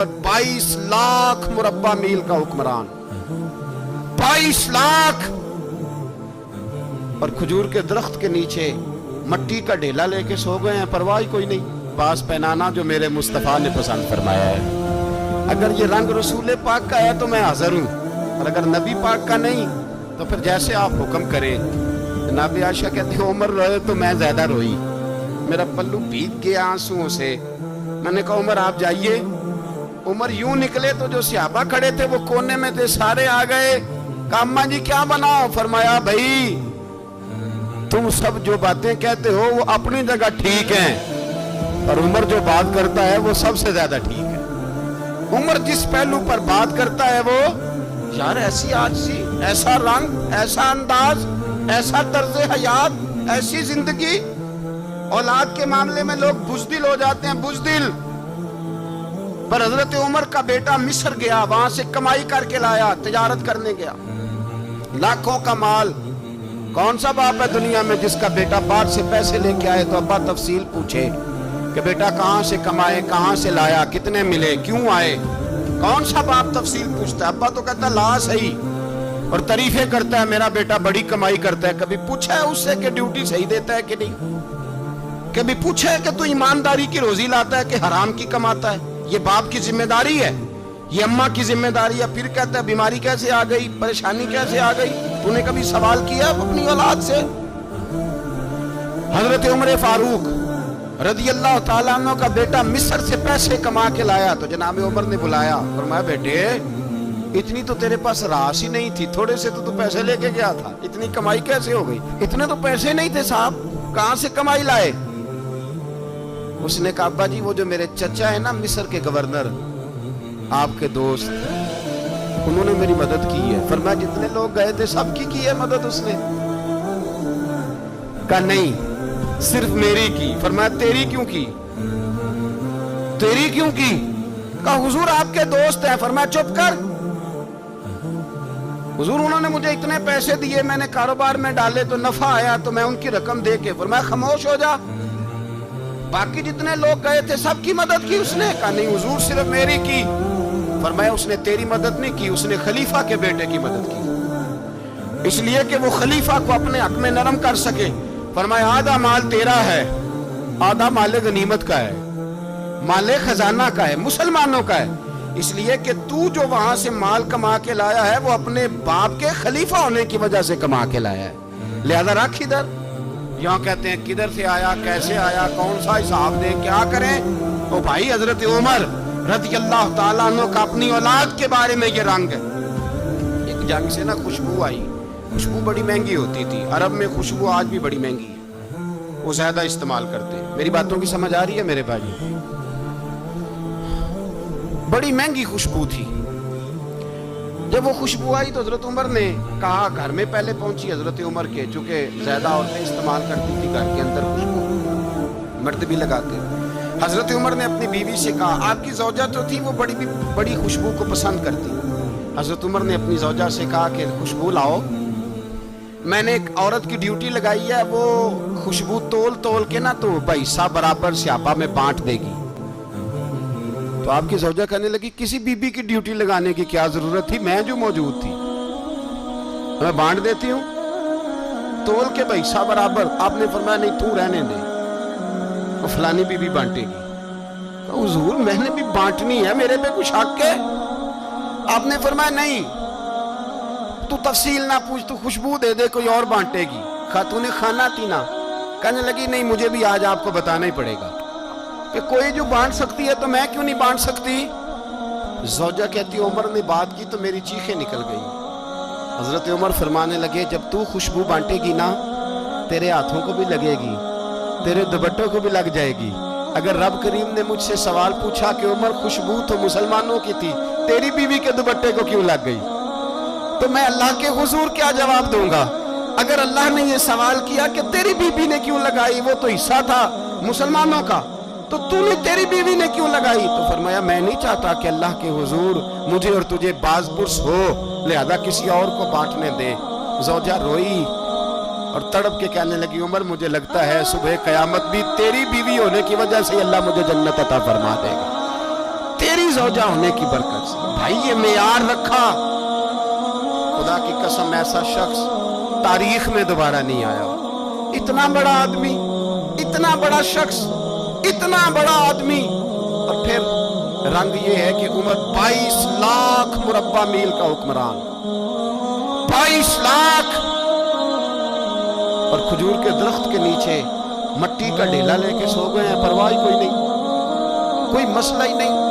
22 लाख मुरब्बा मील का हुक्मरान, 22 लाख। और खजूर के दरख्त के नीचे मट्टी का ढेला लेके सो गए हैं, परवाह कोई नहीं। पास पहनाना जो मेरे मुस्तफ़ा ने पसंद फरमाया है। अगर ये रंग रसूल पाक का है तो मैं हाजिर हूँ, और अगर नबी पाक का नहीं तो फिर जैसे आप हुक्म करें। जनाब आयशा कहती है उमर रोए तो मैं ज्यादा रोई, मेरा पल्लू भीग गया आंसुओं से। मैंने कहा उमर आप जाइए। उमर यूं निकले तो जो सहाबा खड़े थे वो कोने में थे, सारे आ गए। कहा अम्मा जी क्या बनाओ? फरमाया भाई तुम सब जो बातें कहते हो वो अपनी जगह ठीक हैं, और उमर जो बात करता है वो सबसे ज्यादा ठीक है। उमर जिस पहलू पर बात करता है वो, यार ऐसी आजी, ऐसा रंग, ऐसा अंदाज, ऐसा तर्ज हयात, ऐसी जिंदगी। औलाद के मामले में लोग बुज़दिल हो जाते हैं, बुज़दिल। पर हजरत उमर का बेटा मिस्र गया, वहां से कमाई करके लाया, तिजारत करने गया, लाखों का माल। कौन सा बाप है दुनिया में जिसका बेटा बाहर से पैसे लेके आए तो अब्बा तफसील पूछे कि बेटा कहां से कमाए, कहां से लाया, कितने मिले, क्यों आए? कौन सा बाप तफसील पूछता है? अब्बा तो कहता है ला सही, और तारीफे करता है मेरा बेटा बड़ी कमाई करता है। कभी पूछा है उससे कि ड्यूटी सही देता है कि नहीं? कभी पूछा है कि तू ईमानदारी की रोजी लाता है कि हराम की कमाता है? ये बाप की जिम्मेदारी है, ये अम्मा की जिम्मेदारी है। फिर कहता है बीमारी कैसे आ गई, परेशानी कैसे आ गई? तूने कभी सवाल किया अपनी औलाद से? हजरत उमर फारूक रज़ी अल्लाह ताला अन्हु का बेटा मिस्र से पैसे कमा के लाया तो जनाब उमर ने बुलाया, फरमाया बेटे इतनी तो तेरे पास राशि नहीं थी, थोड़े से तो तू पैसे लेके गया था, इतनी कमाई कैसे हो गई? इतने तो पैसे नहीं थे साहब, कहां से कमाई लाए? उसने कहा अब्बा जी वो जो मेरे चचा है ना मिस्र के गवर्नर, आपके दोस्त, उन्होंने मेरी मदद की है। फरमाया जितने लोग गए थे सबकी की है मदद उसने? कहा नहीं सिर्फ मेरी की। फरमाया तेरी क्यों की? तेरी क्यों की? कहा हुजूर आपके दोस्त हैं। फरमाया चुप कर हुजूर, उन्होंने मुझे इतने पैसे दिए, मैंने कारोबार में डाले तो नफा आया तो मैं उनकी रकम दे के। फरमाया खामोश हो जा, बाकी जितने लोग गए थे सबकी मदद की उसने? कहा नहीं हुजूर सिर्फ मेरी की। फरमाया उसने तेरी मदद नहीं की, उसने खलीफा के बेटे की मदद की, इसलिए कि वो खलीफा को अपने हक में नरम कर सके। फरमाया आधा माल तेरा है, आधा माले गनीमत का है, माले खजाना का है, मुसलमानों का है, इसलिए कि तू जो वहां से माल कमा के लाया है वो अपने बाप के खलीफा होने की वजह से कमा के लाया है, लिहाजा रख इधर। यहाँ कहते हैं किधर से आया, कैसे आया, कौन सा हिसाब दे, क्या करें? ओ भाई हजरत उमर रज़ी अल्लाह ताला अन्हु का अपनी औलाद के बारे में ये रंग है। एक जंग से ना खुशबू आई, खुशबू बड़ी महंगी होती थी, अरब में खुशबू आज भी बड़ी महंगी है, वो ज्यादा इस्तेमाल करते हैं। मेरी बातों की समझ आ रही है मेरे भाई? बड़ी महंगी खुशबू थी। जब वो खुशबू आई तो हजरत उमर ने कहा, घर में पहले पहुंची हजरत उमर के, चूंकि ज्यादा औरतें इस्तेमाल करती थी घर के अंदर खुशबू, मर्द भी लगाते। हजरत उमर ने अपनी बीवी से कहा, आपकी ज़ौजा जो थी वो बड़ी खुशबू को पसंद करती। हजरत उमर ने अपनी ज़ौजा से कहा कि खुशबू लाओ, मैंने एक औरत की ड्यूटी लगाई है, वो खुशबू तोल तोल के ना तो पैसा बराबर स्यापा में बांट देगी। तो आपकी ज़ौजा कहने लगी किसी बीबी की ड्यूटी लगाने की क्या जरूरत थी, मैं जो मौजूद थी मैं बांट देती हूँ तोल के पैसा बराबर। आपने फरमाया नहीं तू रहने दे, वो फलानी बीबी बांटेगी। हुजूर मैंने भी बांटनी है, मेरे पे कुछ हक है? आपने फरमाया नहीं तू तफसील ना पूछ, तू खुशबू दे दे, कोई और बांटेगी। खातूने खाना पीना कहने लगी नहीं मुझे भी आज आपको बताना ही पड़ेगा कि कोई जो बांट सकती है तो मैं क्यों नहीं बांट सकती? ज़ौजा कहती उमर ने बात की तो मेरी चीखें निकल गई। हजरत उमर फरमाने लगे जब तू खुशबू बांटेगी ना तेरे हाथों को भी लगेगी, तेरे दुपट्टों को भी लग जाएगी। अगर रब करीम ने मुझसे सवाल पूछा कि उमर खुशबू तो मुसलमानों की थी, तेरी बीवी के दुपट्टे को क्यों लग गई, तो मैं अल्लाह के हुजूर क्या जवाब दूंगा? अगर अल्लाह ने ये सवाल किया कि तेरी बीवी ने क्यों लगाई, वो तो हिस्सा था मुसलमानों का, तो तूने तेरी बीवी ने क्यों लगाई? तो फरमाया मैं नहीं चाहता कि अल्लाह के हुजूर मुझे और तुझे बाज़पुरस हो, लिहाजा किसी और को बांटने दे। ज़ौजा रोई और तड़प के कहने लगी उमर मुझे लगता है सुबह क़यामत भी तेरी बीवी होने की वजह से अल्लाह मुझे जन्नत अता फरमा देगा। تیری زوجہ ہونے کی برکت سے۔ بھائی یہ معیار رکھا، خدا کی قسم ایسا شخص تاریخ میں دوبارہ نہیں آیا۔ اتنا بڑا آدمی، اتنا بڑا شخص، اتنا بڑا آدمی، اور پھر رنگ یہ ہے کہ عمر 22 لاکھ مربع میل کا حکمران، 22 لاکھ، اور کھجور کے درخت کے نیچے مٹی کا ڈھیلا لے کے سو گئے ہیں، پرواہ کوئی نہیں، کوئی مسئلہ ہی نہیں۔